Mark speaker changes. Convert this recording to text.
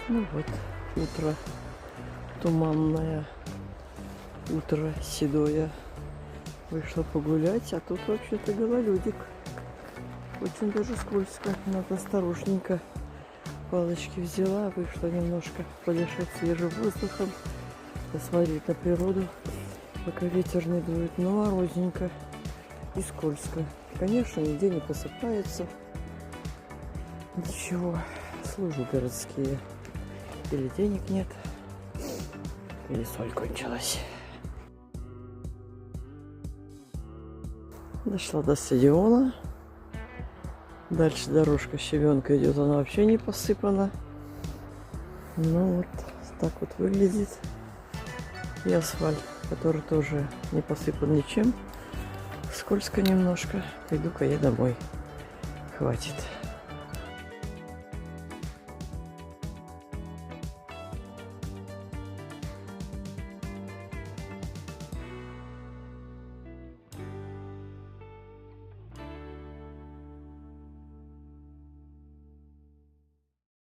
Speaker 1: Ну вот, утро туманное, утро седое. Вышла погулять, а тут вообще-то гололедик. Очень даже скользко, надо осторожненько. Палочки взяла, вышла немножко подышать свежим воздухом, посмотреть на природу, пока ветер не дует. Но морозненько и скользко. Конечно, нигде не посыпается. Ничего, службы городские. Или денег нет, или соль кончилась. Дошла до стадиона. Дальше дорожка щебенка идет, она вообще не посыпана. Ну вот так вот выглядит. И асфальт, который тоже не посыпан ничем. Скользко немножко. Пойду-ка я домой. Хватит.